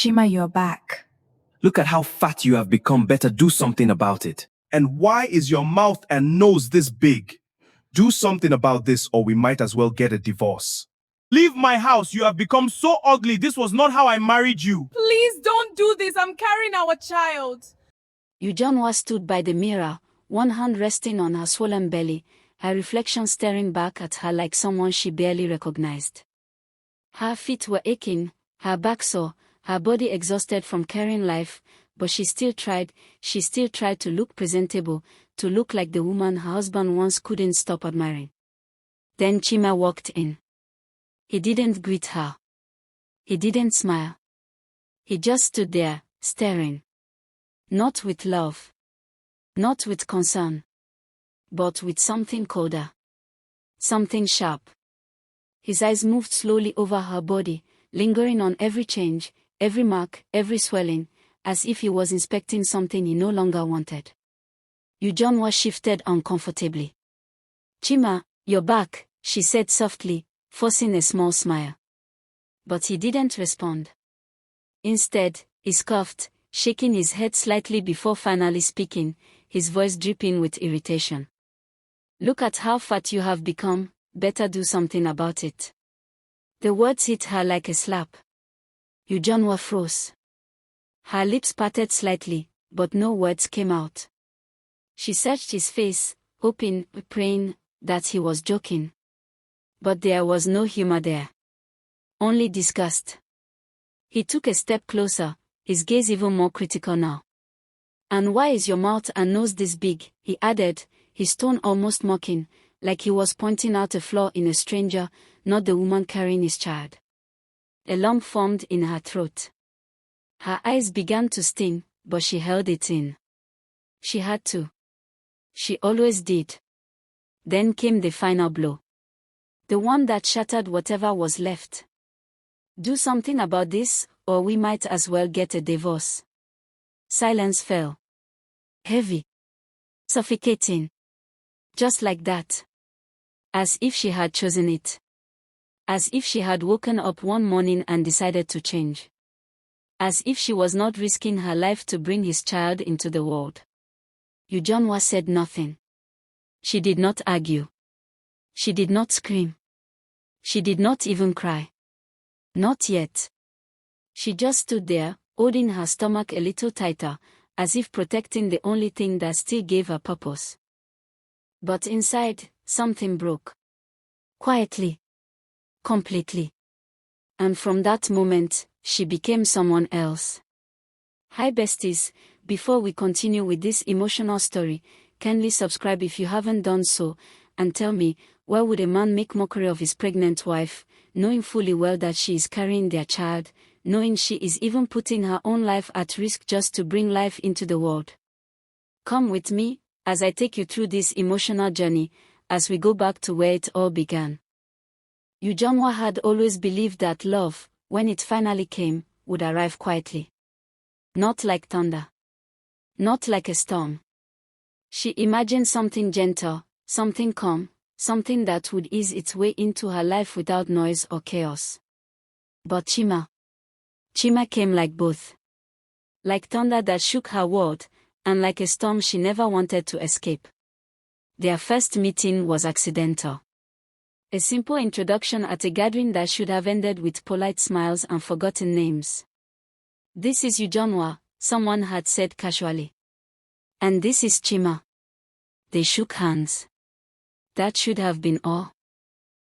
Chima, you're back. Look at how fat you have become. Better do something about it. And why is your mouth and nose this big? Do something about this or we might as well get a divorce. Leave my house. You have become so ugly. This was not how I married you. Please don't do this. I'm carrying our child. Ujuwa stood by the mirror, one hand resting on her swollen belly, her reflection staring back at her like someone she barely recognized. Her feet were aching, her back sore, her body exhausted from carrying life, but she still tried to look presentable, to look like the woman her husband once couldn't stop admiring. Then Chima walked in. He didn't greet her. He didn't smile. He just stood there, staring. Not with love. Not with concern. But with something colder. Something sharp. His eyes moved slowly over her body, lingering on every change, every mark, every swelling, as if he was inspecting something he no longer wanted. Ujuwa shifted uncomfortably. "Chima, you're back," she said softly, forcing a small smile. But he didn't respond. Instead, he scoffed, shaking his head slightly before finally speaking, his voice dripping with irritation. "Look at how fat you have become, better do something about it." The words hit her like a slap. Ujuwa froze. Her lips parted slightly, but no words came out. She searched his face, hoping, praying, that he was joking. But there was no humor there. Only disgust. He took a step closer, his gaze even more critical now. "And why is your mouth and nose this big?" he added, his tone almost mocking, like he was pointing out a flaw in a stranger, not the woman carrying his child. A lump formed in her throat. Her eyes began to sting, but she held it in. She had to. She always did. Then came the final blow. The one that shattered whatever was left. "Do something about this, or we might as well get a divorce." Silence fell. Heavy. Suffocating. Just like that. As if she had chosen it. As if she had woken up one morning and decided to change. As if she was not risking her life to bring his child into the world. Ujuwa said nothing. She did not argue. She did not scream. She did not even cry. Not yet. She just stood there, holding her stomach a little tighter, as if protecting the only thing that still gave her purpose. But inside, something broke. Quietly. Completely. And from that moment, she became someone else. Hi besties, before we continue with this emotional story, kindly subscribe if you haven't done so, and tell me, why would a man make mockery of his pregnant wife, knowing fully well that she is carrying their child, knowing she is even putting her own life at risk just to bring life into the world? Come with me, as I take you through this emotional journey, as we go back to where it all began. Ujuwa had always believed that love, when it finally came, would arrive quietly. Not like thunder. Not like a storm. She imagined something gentle, something calm, something that would ease its way into her life without noise or chaos. But Chima came like both. Like thunder that shook her world, and like a storm she never wanted to escape. Their first meeting was accidental. A simple introduction at a gathering that should have ended with polite smiles and forgotten names. "This is Ujuwa," someone had said casually. "And this is Chima." They shook hands. That should have been all.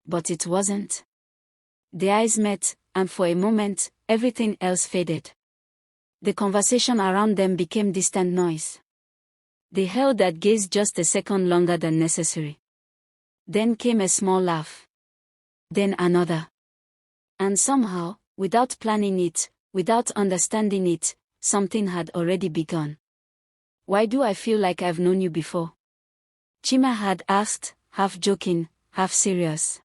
But it wasn't. The eyes met, and for a moment, everything else faded. The conversation around them became distant noise. They held that gaze just a second longer than necessary. Then came a small laugh. Then another. And somehow, without planning it, without understanding it, something had already begun. "Why do I feel like I've known you before?" Chima had asked, half joking, half serious.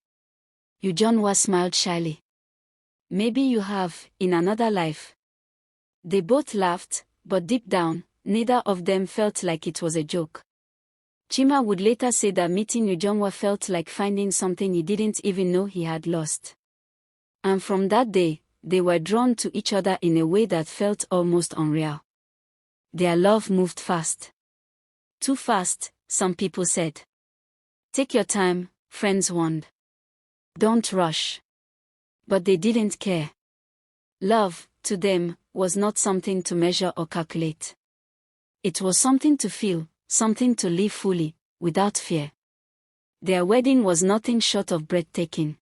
Ujuwa smiled shyly. "Maybe you have, in another life." They both laughed, but deep down, neither of them felt like it was a joke. Chima would later say that meeting Ujuwa felt like finding something he didn't even know he had lost. And from that day, they were drawn to each other in a way that felt almost unreal. Their love moved fast. Too fast, some people said. Take your time, friends warned. Don't rush. But they didn't care. Love, to them, was not something to measure or calculate. It was something to feel, something to live fully, without fear. Their wedding was nothing short of breathtaking.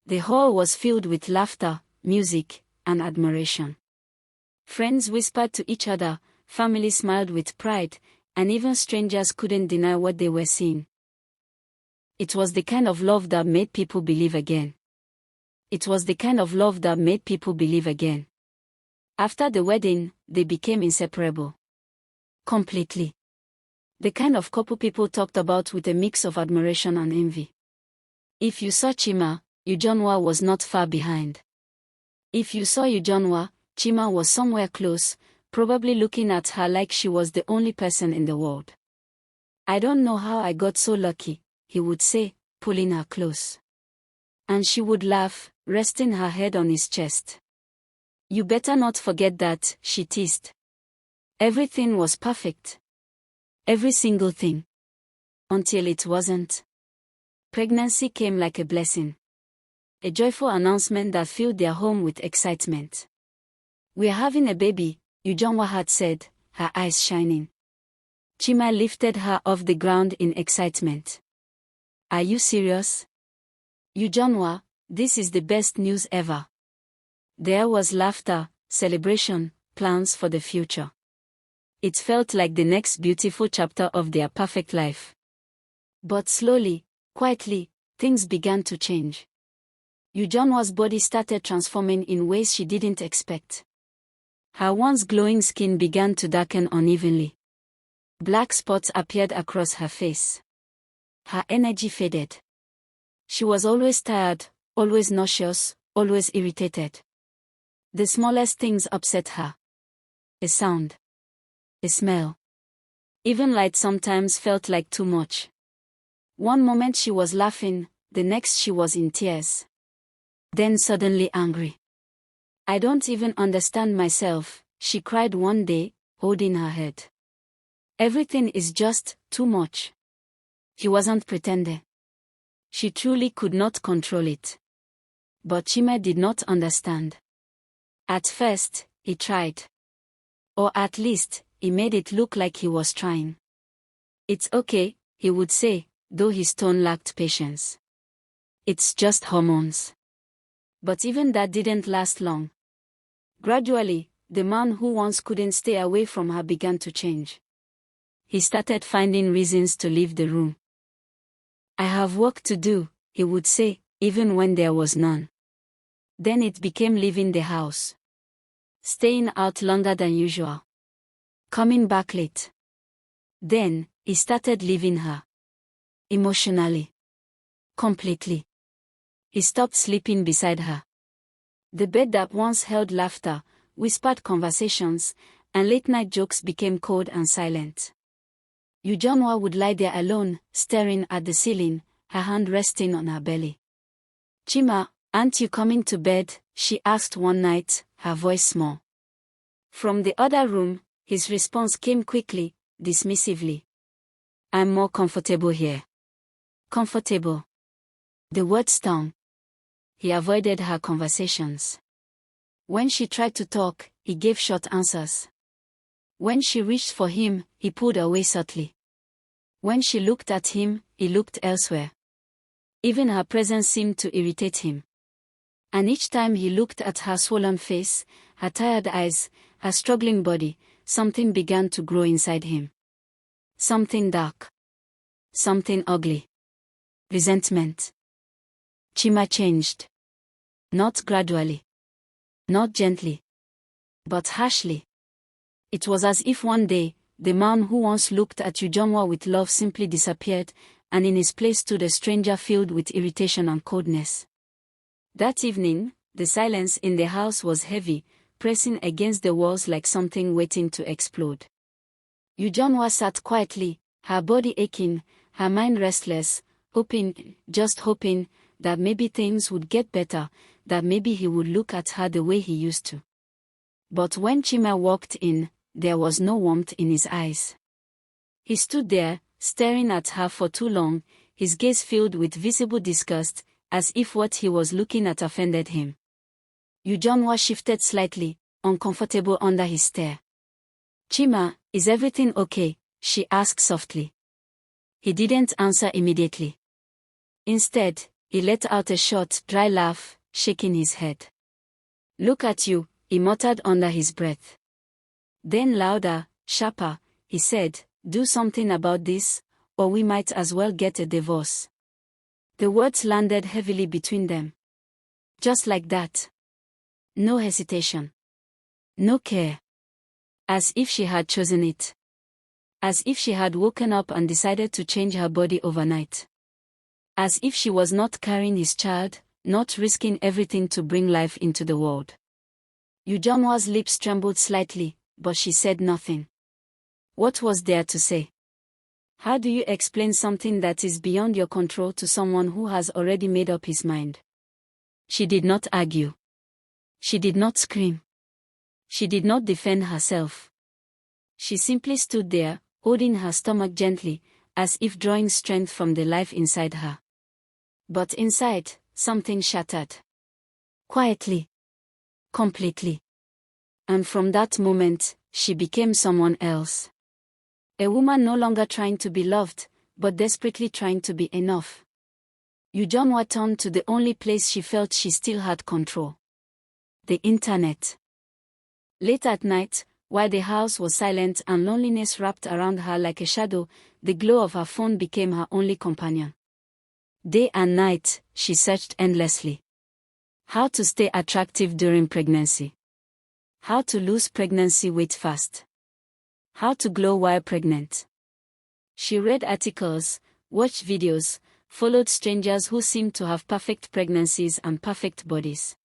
The hall was filled with laughter, music, and admiration. Friends whispered to each other, family smiled with pride, and even strangers couldn't deny what they were seeing. It was the kind of love that made people believe again. It was the kind of love that made people believe again. After the wedding, they became inseparable. Completely. The kind of couple people talked about with a mix of admiration and envy. If you saw Chima, Ujuwa was not far behind. If you saw Ujuwa, Chima was somewhere close, probably looking at her like she was the only person in the world. I don't know how I got so lucky, he would say, pulling her close. And she would laugh, resting her head on his chest. You better not forget that, she teased. Everything was perfect. Every single thing. Until it wasn't. Pregnancy came like a blessing. A joyful announcement that filled their home with excitement. We're having a baby, Ujuwa had said, her eyes shining. Chima lifted her off the ground in excitement. Are you serious? Ujuwa, this is the best news ever. There was laughter, celebration, plans for the future. It felt like the next beautiful chapter of their perfect life. But slowly, quietly, things began to change. Ujuwa's body started transforming in ways she didn't expect. Her once glowing skin began to darken unevenly. Black spots appeared across her face. Her energy faded. She was always tired, always nauseous, always irritated. The smallest things upset her. A sound. A smell. Even light sometimes felt like too much. One moment she was laughing, the next she was in tears. Then suddenly angry. I don't even understand myself, she cried one day, holding her head. Everything is just too much. He wasn't pretending. She truly could not control it. But Chima did not understand. At first, he tried. Or at least, he made it look like he was trying. It's okay, he would say, though his tone lacked patience. It's just hormones. But even that didn't last long. Gradually, the man who once couldn't stay away from her began to change. He started finding reasons to leave the room. I have work to do, he would say, even when there was none. Then it became leaving the house. Staying out longer than usual. Coming back late. Then, he started leaving her. Emotionally. Completely. He stopped sleeping beside her. The bed that once held laughter, whispered conversations, and late-night jokes became cold and silent. Ujuwa would lie there alone, staring at the ceiling, her hand resting on her belly. Chima, aren't you coming to bed? She asked one night, her voice small. From the other room, his response came quickly, dismissively. I'm more comfortable here. Comfortable. The word stung. He avoided her conversations. When she tried to talk, he gave short answers. When she reached for him, he pulled away subtly. When she looked at him, he looked elsewhere. Even her presence seemed to irritate him. And each time he looked at her swollen face, her tired eyes, her struggling body, something began to grow inside him. Something dark. Something ugly. Resentment. Chima changed. Not gradually. Not gently. But harshly. It was as if one day, the man who once looked at Ujuwa with love simply disappeared, and in his place stood a stranger filled with irritation and coldness. That evening, the silence in the house was heavy, pressing against the walls like something waiting to explode. Ujuwa sat quietly, her body aching, her mind restless, hoping, just hoping, that maybe things would get better, that maybe he would look at her the way he used to. But when Chima walked in, there was no warmth in his eyes. He stood there, staring at her for too long, his gaze filled with visible disgust, as if what he was looking at offended him. Ujuwa shifted slightly, uncomfortable under his stare. "Chima, is everything okay?" she asked softly. He didn't answer immediately. Instead, he let out a short, dry laugh, shaking his head. "Look at you," he muttered under his breath. Then louder, sharper, he said, "Do something about this, or we might as well get a divorce." The words landed heavily between them. Just like that. No hesitation. No care. As if she had chosen it. As if she had woken up and decided to change her body overnight. As if she was not carrying his child, not risking everything to bring life into the world. Ujuwa's lips trembled slightly, but she said nothing. What was there to say? How do you explain something that is beyond your control to someone who has already made up his mind? She did not argue. She did not scream. She did not defend herself. She simply stood there, holding her stomach gently, as if drawing strength from the life inside her. But inside, something shattered. Quietly. Completely. And from that moment, she became someone else. A woman no longer trying to be loved, but desperately trying to be enough. Ujuwa turned to the only place she felt she still had control. The internet. Late at night, while the house was silent and loneliness wrapped around her like a shadow, the glow of her phone became her only companion. Day and night, she searched endlessly. How to stay attractive during pregnancy. How to lose pregnancy weight fast. How to glow while pregnant. She read articles, watched videos, followed strangers who seemed to have perfect pregnancies and perfect bodies.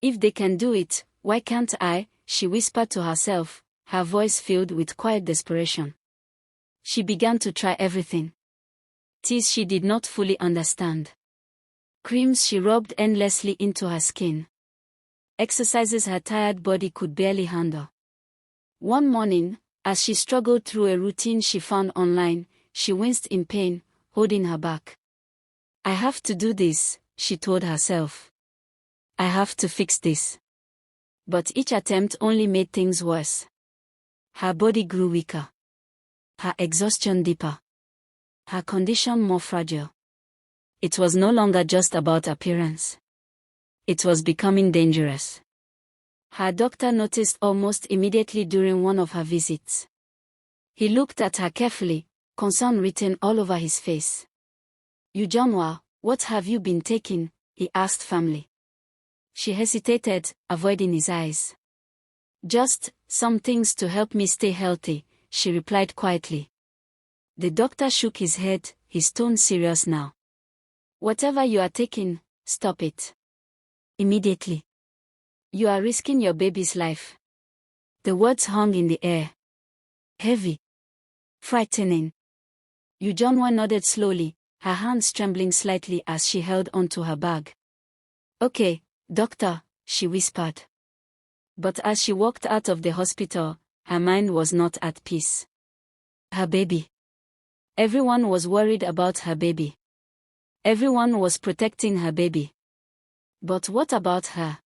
If they can do it, why can't I? She whispered to herself, her voice filled with quiet desperation. She began to try everything. Teas she did not fully understand. Creams she rubbed endlessly into her skin. Exercises her tired body could barely handle. One morning, as she struggled through a routine she found online, she winced in pain, holding her back. "I have to do this," she told herself. "I have to fix this." But each attempt only made things worse. Her body grew weaker. Her exhaustion deeper. Her condition more fragile. It was no longer just about appearance. It was becoming dangerous. Her doctor noticed almost immediately during one of her visits. He looked at her carefully, concern written all over his face. "Ujuwa, what have you been taking?" he asked firmly. She hesitated, avoiding his eyes. "Just some things to help me stay healthy," she replied quietly. The doctor shook his head, his tone serious now. "Whatever you are taking, stop it. Immediately. You are risking your baby's life." The words hung in the air. Heavy. Frightening. Ujuwa nodded slowly, her hands trembling slightly as she held onto her bag. "Okay, doctor," she whispered. But as she walked out of the hospital, her mind was not at peace. Her baby. Everyone was worried about her baby. Everyone was protecting her baby. But what about her?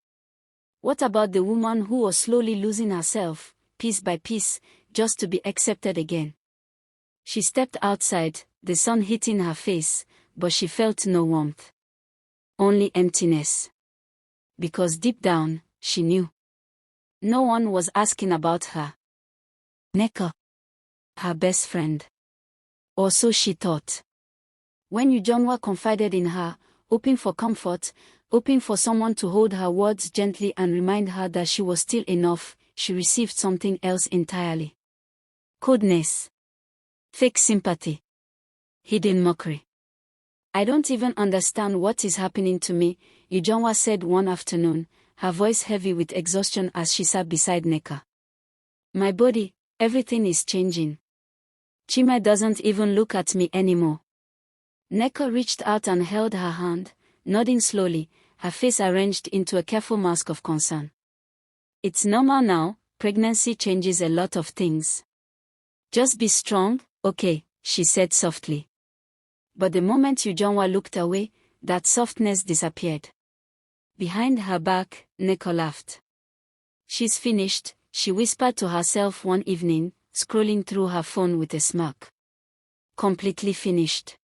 What about the woman who was slowly losing herself, piece by piece, just to be accepted again? She stepped outside, the sun hitting her face, but she felt no warmth. Only emptiness. Because deep down, she knew. No one was asking about her. Nneka. Her best friend. Or so she thought. When Ujuwa confided in her, hoping for comfort, hoping for someone to hold her words gently and remind her that she was still enough, she received something else entirely. Coldness. Fake sympathy. Hidden mockery. "I don't even understand what is happening to me," Ujuwa said one afternoon, her voice heavy with exhaustion as she sat beside Nneka. "My body, everything is changing. Chima doesn't even look at me anymore." Nneka reached out and held her hand, nodding slowly, her face arranged into a careful mask of concern. It's normal now, pregnancy changes a lot of things. Just be strong, okay, she said softly. But the moment Ujuwa looked away, that softness disappeared. Behind her back, Neko laughed. She's finished, she whispered to herself one evening, scrolling through her phone with a smirk. Completely finished.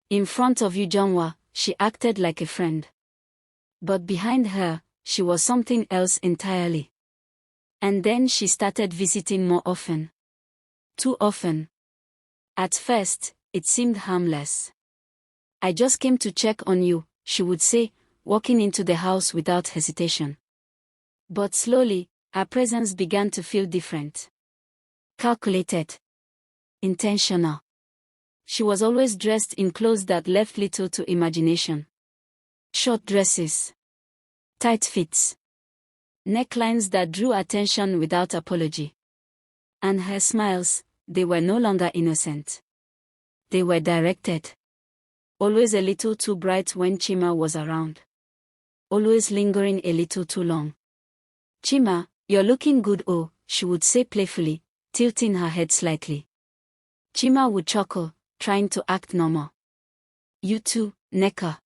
In front of Ujuwa, she acted like a friend. But behind her, she was something else entirely. And then she started visiting more often. Too often. At first, it seemed harmless. I just came to check on you, she would say, walking into the house without hesitation. But slowly, her presence began to feel different. Calculated. Intentional. She was always dressed in clothes that left little to imagination. Short dresses. Tight fits. Necklines that drew attention without apology. And her smiles, they were no longer innocent. They were directed. Always a little too bright when Chima was around. Always lingering a little too long. Chima, you're looking good, oh, she would say playfully, tilting her head slightly. Chima would chuckle, trying to act normal. You too, Neka.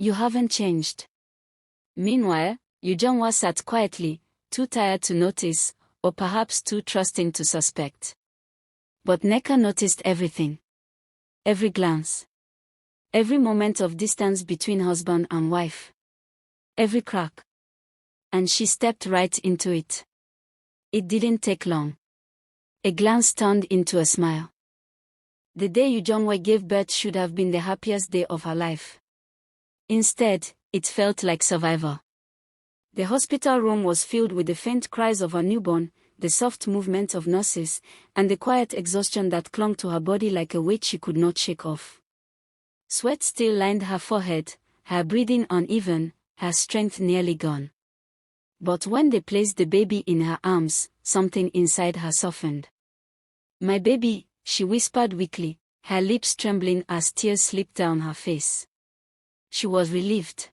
You haven't changed. Meanwhile, Ujuwa sat quietly, too tired to notice, or perhaps too trusting to suspect. But Neka noticed everything. Every glance. Every moment of distance between husband and wife. Every crack. And she stepped right into it. It didn't take long. A glance turned into a smile. The day Ujuwa gave birth should have been the happiest day of her life. Instead, it felt like survival. The hospital room was filled with the faint cries of her newborn, the soft movement of nurses, and the quiet exhaustion that clung to her body like a weight she could not shake off. Sweat still lined her forehead, her breathing uneven, her strength nearly gone. But when they placed the baby in her arms, something inside her softened. My baby, she whispered weakly, her lips trembling as tears slipped down her face. She was relieved.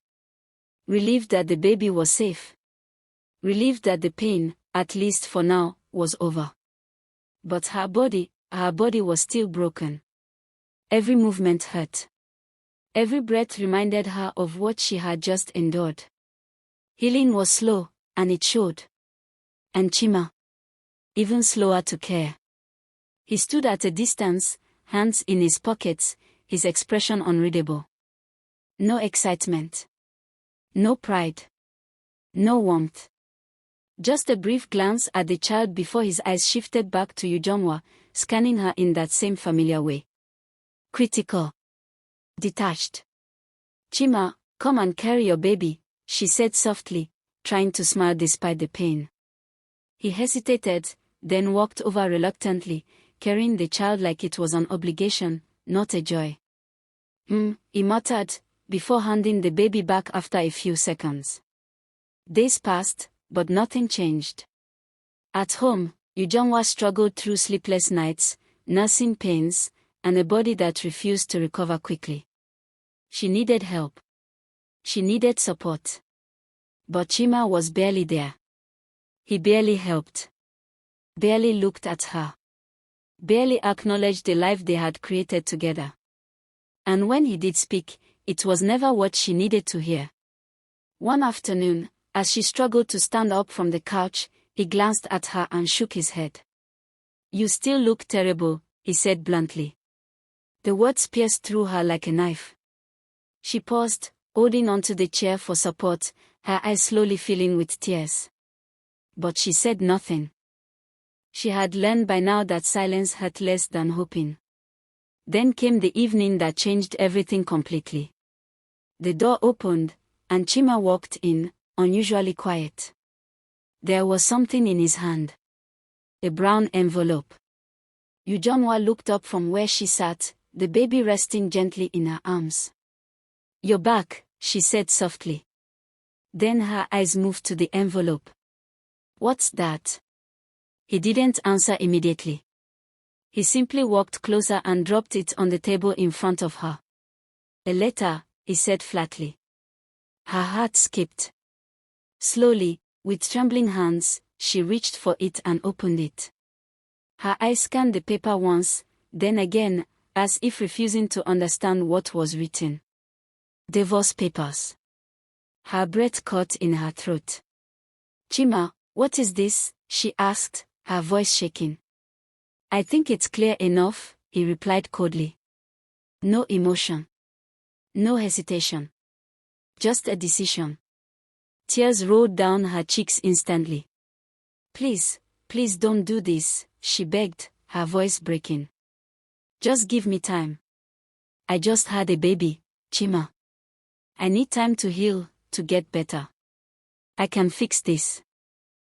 Relieved that the baby was safe. Relieved that the pain, at least for now, was over. But her body was still broken. Every movement hurt. Every breath reminded her of what she had just endured. Healing was slow, and it showed. And Chima, even slower to care. He stood at a distance, hands in his pockets, his expression unreadable. No excitement. No pride. No warmth. Just a brief glance at the child before his eyes shifted back to Ujuwa, scanning her in that same familiar way. Critical. Detached. Chima, come and carry your baby, she said softly, trying to smile despite the pain. He hesitated, then walked over reluctantly, carrying the child like it was an obligation, not a joy. He muttered, before handing the baby back after a few seconds. Days passed, but nothing changed. At home, Ujuwa struggled through sleepless nights, nursing pains, and a body that refused to recover quickly. She needed help. She needed support. But Chima was barely there. He barely helped. Barely looked at her. Barely acknowledged the life they had created together. And when he did speak, it was never what she needed to hear. One afternoon, as she struggled to stand up from the couch, he glanced at her and shook his head. You still look terrible, he said bluntly. The words pierced through her like a knife. She paused, holding onto the chair for support, her eyes slowly filling with tears. But she said nothing. She had learned by now that silence hurt less than hoping. Then came the evening that changed everything completely. The door opened, and Chima walked in, unusually quiet. There was something in his hand. A brown envelope. Ujuwa looked up from where she sat, the baby resting gently in her arms. You're back, she said softly. Then her eyes moved to the envelope. What's that? He didn't answer immediately. He simply walked closer and dropped it on the table in front of her. A letter, he said flatly. Her heart skipped. Slowly, with trembling hands, she reached for it and opened it. Her eyes scanned the paper once, then again, as if refusing to understand what was written. Divorce papers. Her breath caught in her throat. "Chima, what is this?" she asked, her voice shaking. "I think it's clear enough," he replied coldly. No emotion. No hesitation. Just a decision. Tears rolled down her cheeks instantly. "Please, please don't do this," she begged, her voice breaking. "Just give me time. I just had a baby, Chima. I need time to heal, to get better. I can fix this."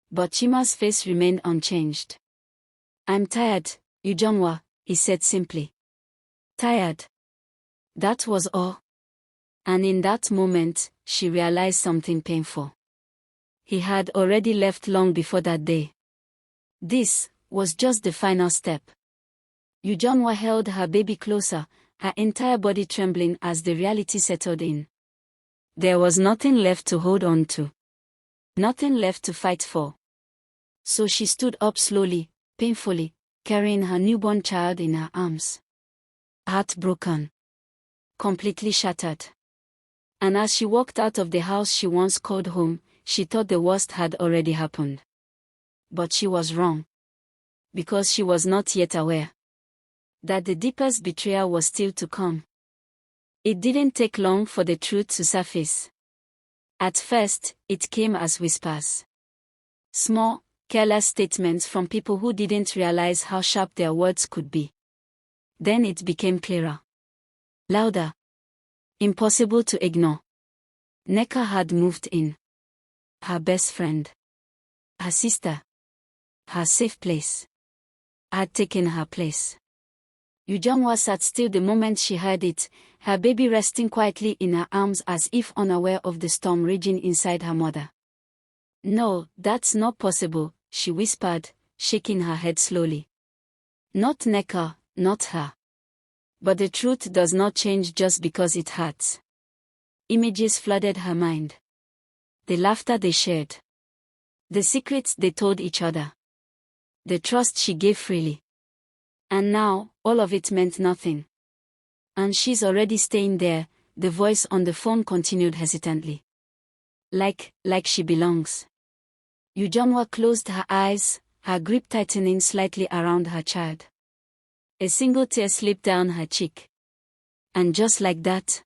But Chima's face remained unchanged. "I'm tired, Ujuwa," he said simply. Tired. That was all. And in that moment, she realized something painful. He had already left long before that day. This was just the final step. Ujuwa held her baby closer, her entire body trembling as the reality settled in. There was nothing left to hold on to. Nothing left to fight for. So she stood up slowly, painfully, carrying her newborn child in her arms. Heartbroken. Completely shattered. And as she walked out of the house she once called home, she thought the worst had already happened. But she was wrong. Because she was not yet aware that the deepest betrayal was still to come. It didn't take long for the truth to surface. At first, it came as whispers. Small, careless statements from people who didn't realize how sharp their words could be. Then it became clearer. Louder. Impossible to ignore. Nneka had moved in. Her best friend. Her sister. Her safe place. Had taken her place. Ujuwa sat still the moment she heard it, her baby resting quietly in her arms as if unaware of the storm raging inside her mother. "No, that's not possible," she whispered, shaking her head slowly. "Not Nneka, not her. But the truth does not change just because it hurts." Images flooded her mind. The laughter they shared. The secrets they told each other. The trust she gave freely. And now, all of it meant nothing. "And she's already staying there," the voice on the phone continued hesitantly. Like she belongs." Ujuwa closed her eyes, her grip tightening slightly around her child. A single tear slipped down her cheek. And just like that,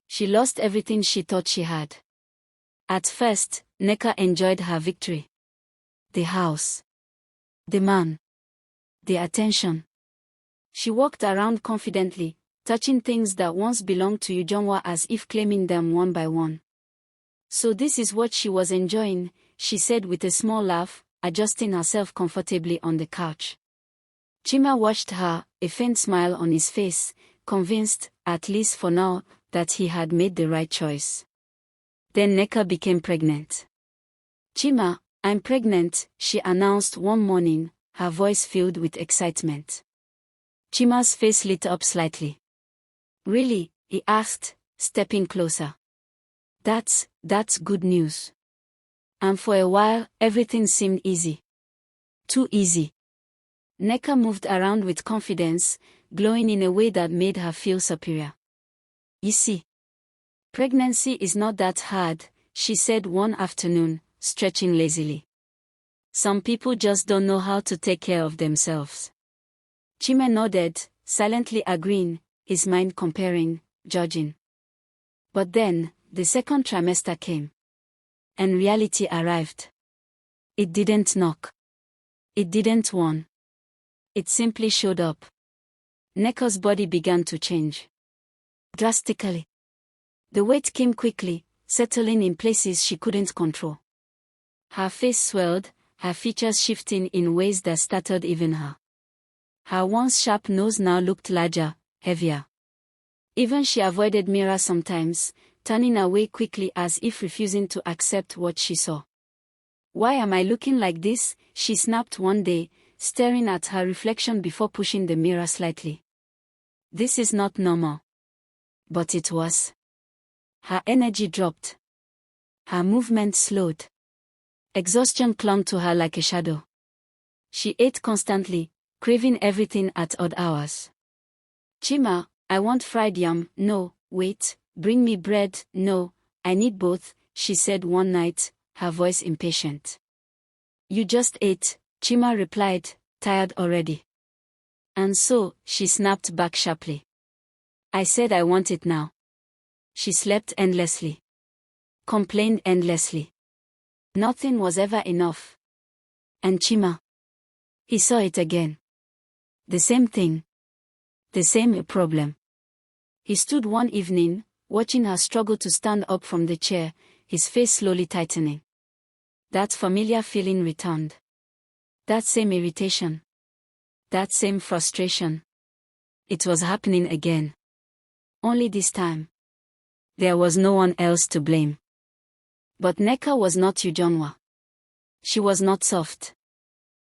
she lost everything she thought she had. At first, Nneka enjoyed her victory. The house. The man. The attention. She walked around confidently, touching things that once belonged to Ujuwa as if claiming them one by one. "So this is what she was enjoying," she said with a small laugh, adjusting herself comfortably on the couch. Chima watched her, a faint smile on his face, convinced, at least for now, that he had made the right choice. Then Nneka became pregnant. "Chima, I'm pregnant," she announced one morning, her voice filled with excitement. Chima's face lit up slightly. "Really?" he asked, stepping closer. That's good news." And for a while, everything seemed easy. Too easy. Nneka moved around with confidence, glowing in a way that made her feel superior. "You see, pregnancy is not that hard," she said one afternoon, stretching lazily. "Some people just don't know how to take care of themselves." Chima nodded, silently agreeing, his mind comparing, judging. But then, the second trimester came. And reality arrived. It didn't knock. It didn't warn. It simply showed up. Nneka's body began to change. Drastically. The weight came quickly, settling in places she couldn't control. Her face swelled, her features shifting in ways that startled even her. Her once sharp nose now looked larger, heavier. Even she avoided mirror sometimes, turning away quickly as if refusing to accept what she saw. "Why am I looking like this?" she snapped one day, staring at her reflection before pushing the mirror slightly. This is not normal. But it was. Her energy dropped. Her movement slowed. Exhaustion clung to her like a shadow. She ate constantly, craving everything at odd hours. Chima, I want fried yam. No, wait, bring me bread. No, I need both, she said one night, her voice impatient. You just ate, Chima replied, tired already. And so, she snapped back sharply. I said I want it now. She slept endlessly. Complained endlessly. Nothing was ever enough. And Chima. He saw it again. The same thing. The same problem. He stood one evening, watching her struggle to stand up from the chair, his face slowly tightening. That familiar feeling returned. That same irritation. That same frustration. It was happening again. Only this time. There was no one else to blame. But Nneka was not Ujuwa. She was not soft.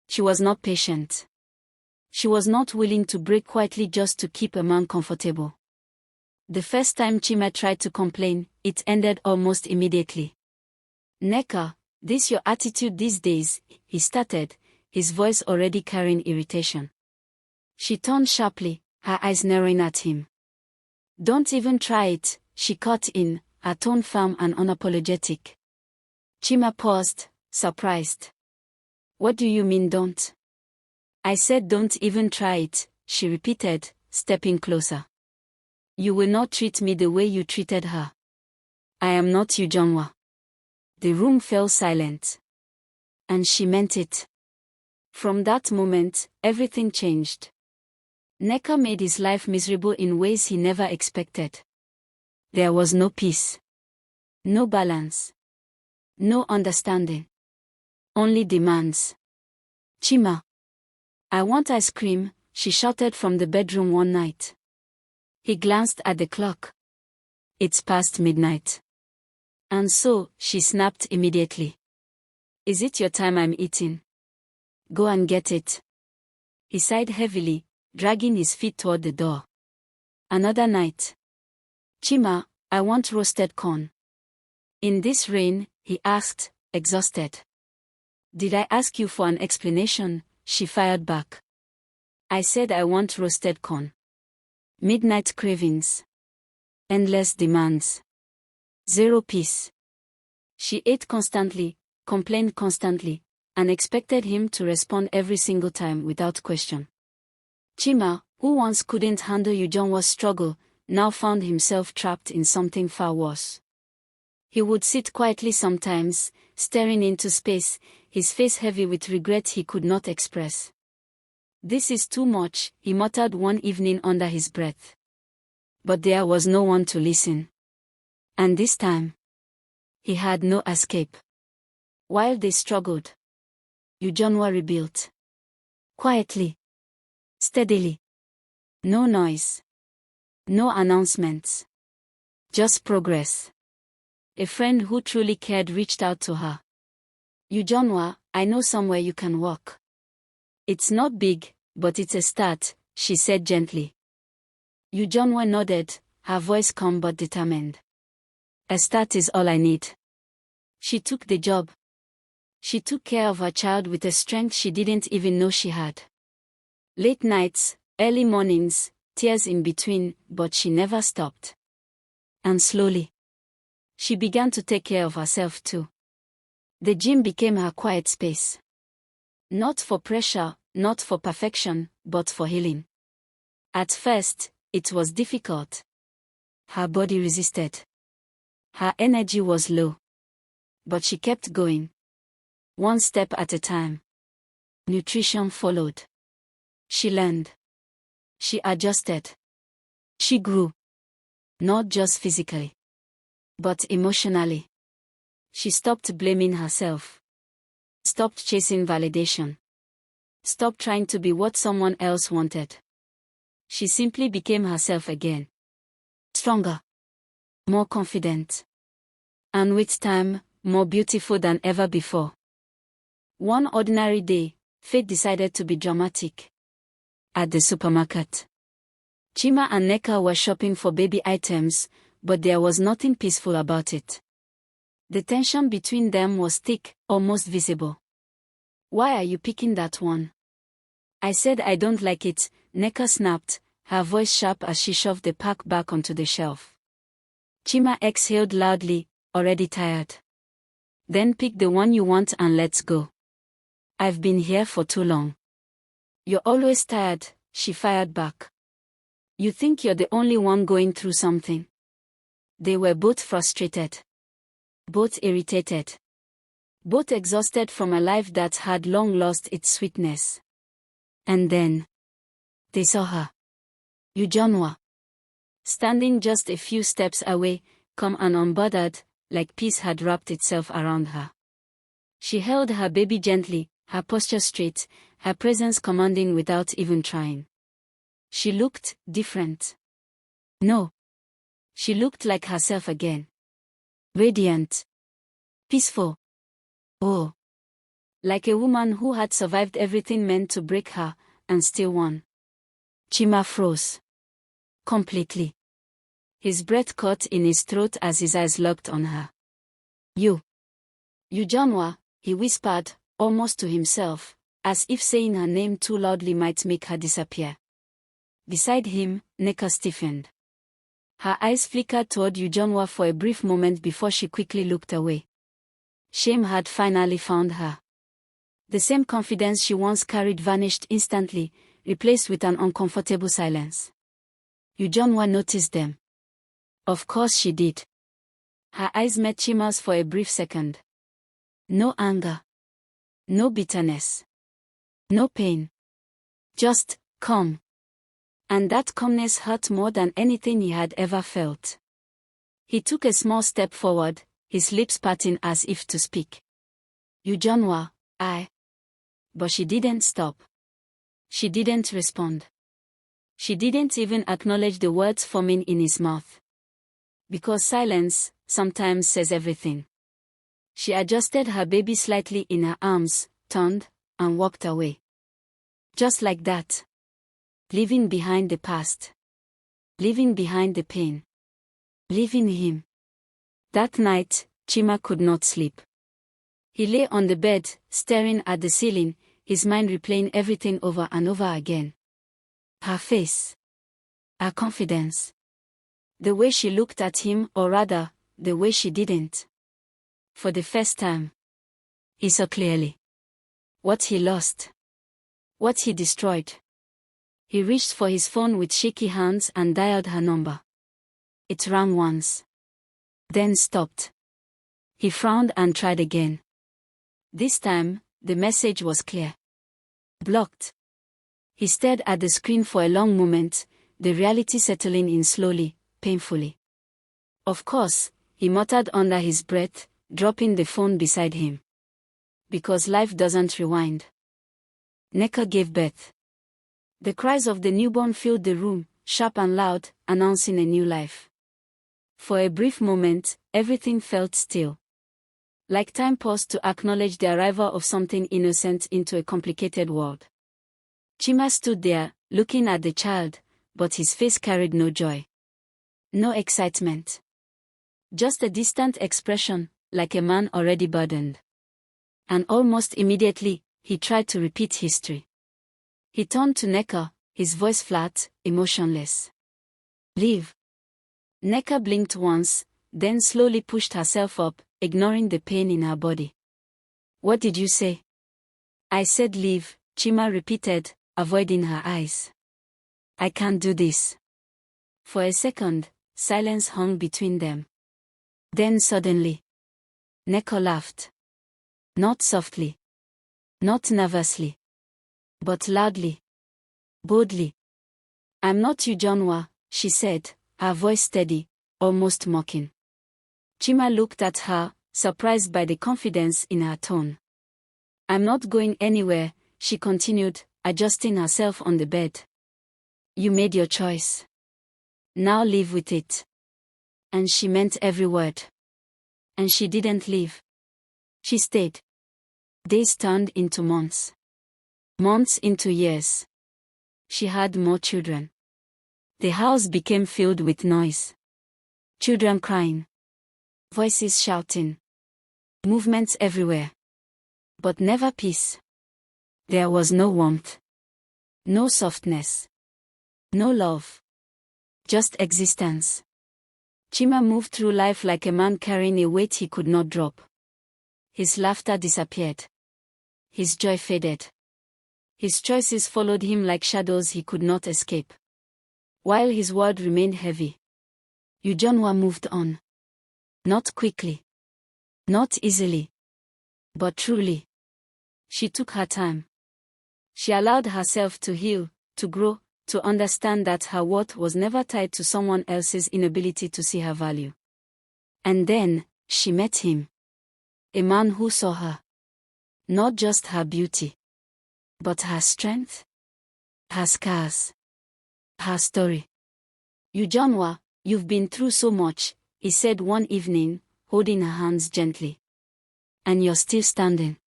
She was not patient. She was not willing to break quietly just to keep a man comfortable. The first time Chima tried to complain, it ended almost immediately. Nneka, this your attitude these days, he started, his voice already carrying irritation. She turned sharply, her eyes narrowing at him. Don't even try it, she cut in, her tone firm and unapologetic. Chima paused, surprised. What do you mean don't? I said don't even try it, she repeated, stepping closer. You will not treat me the way you treated her. I am not Ujuwa. The room fell silent. And she meant it. From that moment, everything changed. Nneka made his life miserable in ways he never expected. There was no peace. No balance. No understanding. Only demands. Chima. I want ice cream, she shouted from the bedroom one night. He glanced at the clock. It's past midnight. And so, she snapped immediately. Is it your time I'm eating? Go and get it. He sighed heavily, dragging his feet toward the door. Another night. Chima, I want roasted corn. In this rain, he asked, exhausted. Did I ask you for an explanation? She fired back. I said I want roasted corn. Midnight cravings. Endless demands. Zero peace. She ate constantly, complained constantly, and expected him to respond every single time without question. Chima, who once couldn't handle Ujuwa's struggle, now found himself trapped in something far worse. He would sit quietly sometimes, staring into space, his face heavy with regret he could not express. This is too much, he muttered one evening under his breath. But there was no one to listen. And this time, he had no escape. While they struggled, Ujuwa rebuilt. Quietly. Steadily. No noise. No announcements. Just progress. A friend who truly cared reached out to her. Ujuwa, I know somewhere you can walk. It's not big, but it's a start, she said gently. Ujuwa nodded, her voice calm but determined. A start is all I need. She took the job. She took care of her child with a strength she didn't even know she had. Late nights, early mornings, tears in between, but she never stopped. And slowly, she began to take care of herself too. The gym became her quiet space. Not for pressure, not for perfection, but for healing. At first, it was difficult. Her body resisted. Her energy was low. But she kept going. One step at a time. Nutrition followed. She learned. She adjusted. She grew. Not just physically, but emotionally. She stopped blaming herself. Stopped chasing validation. Stopped trying to be what someone else wanted. She simply became herself again. Stronger. More confident. And with time, more beautiful than ever before. One ordinary day, fate decided to be dramatic. At the supermarket, Chima and Nneka were shopping for baby items, but there was nothing peaceful about it. The tension between them was thick, almost visible. "Why are you picking that one?" "I said I don't like it," Neka snapped, her voice sharp as she shoved the pack back onto the shelf. Chima exhaled loudly, already tired. "Then pick the one you want and let's go. I've been here for too long." "You're always tired," she fired back. "You think you're the only one going through something?" They were both frustrated. Both irritated. Both exhausted from a life that had long lost its sweetness. And then they saw her. Ujuwa. Standing just a few steps away, calm and unbothered, like peace had wrapped itself around her. She held her baby gently, her posture straight, her presence commanding without even trying. She looked different. No. She looked like herself again. Radiant. Peaceful. Oh. Like a woman who had survived everything meant to break her, and still won. Chima froze. Completely. His breath caught in his throat as his eyes locked on her. Ujuwa, he whispered, almost to himself, as if saying her name too loudly might make her disappear. Beside him, Neka stiffened. Her eyes flickered toward Ujuwa for a brief moment before she quickly looked away. Shame had finally found her. The same confidence she once carried vanished instantly, replaced with an uncomfortable silence. Ujuwa noticed them. Of course she did. Her eyes met Chima's for a brief second. No anger. No bitterness. No pain. Just calm. And that calmness hurt more than anything he had ever felt. He took a small step forward, his lips parting as if to speak. "Ujuwa, I..." But she didn't stop. She didn't respond. She didn't even acknowledge the words forming in his mouth. Because silence sometimes says everything. She adjusted her baby slightly in her arms, turned, and walked away. Just like that. Leaving behind the past. Leaving behind the pain. Leaving him. That night, Chima could not sleep. He lay on the bed, staring at the ceiling, his mind replaying everything over and over again. Her face. Her confidence. The way she looked at him, or rather, the way she didn't. For the first time, he saw clearly. What he lost. What he destroyed. He reached for his phone with shaky hands and dialed her number. It rang once. Then stopped. He frowned and tried again. This time, the message was clear. Blocked. He stared at the screen for a long moment, the reality settling in slowly, painfully. Of course, he muttered under his breath, dropping the phone beside him. Because life doesn't rewind. Neka gave birth. The cries of the newborn filled the room, sharp and loud, announcing a new life. For a brief moment, everything felt still. Like time paused to acknowledge the arrival of something innocent into a complicated world. Chima stood there, looking at the child, but his face carried no joy. No excitement. Just a distant expression, like a man already burdened. And almost immediately, he tried to repeat history. He turned to Neka, his voice flat, emotionless. Leave. Neka blinked once, then slowly pushed herself up, ignoring the pain in her body. What did you say? I said leave, Chima repeated, avoiding her eyes. I can't do this. For a second, silence hung between them. Then suddenly, Neka laughed. Not softly. Not nervously. But loudly. Boldly. I'm not Ujuwa, she said, her voice steady, almost mocking. Chima looked at her, surprised by the confidence in her tone. I'm not going anywhere, she continued, adjusting herself on the bed. You made your choice. Now live with it. And she meant every word. And she didn't leave. She stayed. Days turned into months. Months into years. She had more children. The house became filled with noise. Children crying. Voices shouting. Movements everywhere. But never peace. There was no warmth. No softness. No love. Just existence. Chima moved through life like a man carrying a weight he could not drop. His laughter disappeared. His joy faded. His choices followed him like shadows he could not escape. While his world remained heavy, Ujuwa moved on. Not quickly. Not easily. But truly. She took her time. She allowed herself to heal, to grow, to understand that her worth was never tied to someone else's inability to see her value. And then, she met him. A man who saw her. Not just her beauty, but her strength, her scars, her story. Ujuwa, you've been through so much, he said one evening, holding her hands gently. And you're still standing.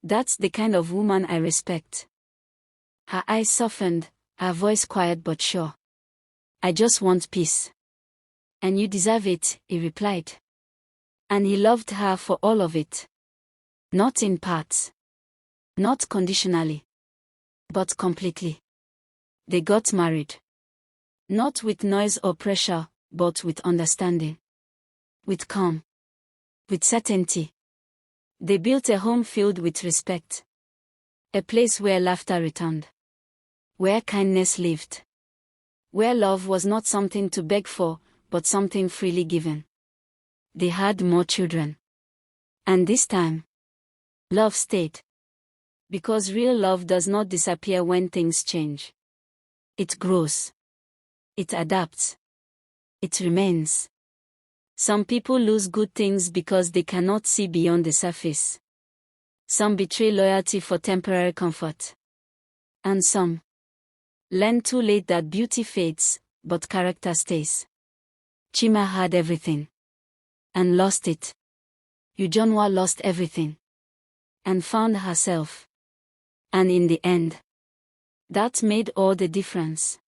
That's the kind of woman I respect. Her eyes softened, her voice quiet but sure. I just want peace. And you deserve it, he replied. And he loved her for all of it. Not in parts. Not conditionally. But completely. They got married. Not with noise or pressure, but with understanding. With calm. With certainty. They built a home filled with respect. A place where laughter returned. Where kindness lived. Where love was not something to beg for, but something freely given. They had more children. And this time, love stayed. Because real love does not disappear when things change. It grows. It adapts. It remains. Some people lose good things because they cannot see beyond the surface. Some betray loyalty for temporary comfort. And some learn too late that beauty fades, but character stays. Chima had everything. And lost it. Ujuwa lost everything. And found herself. And in the end, that made all the difference.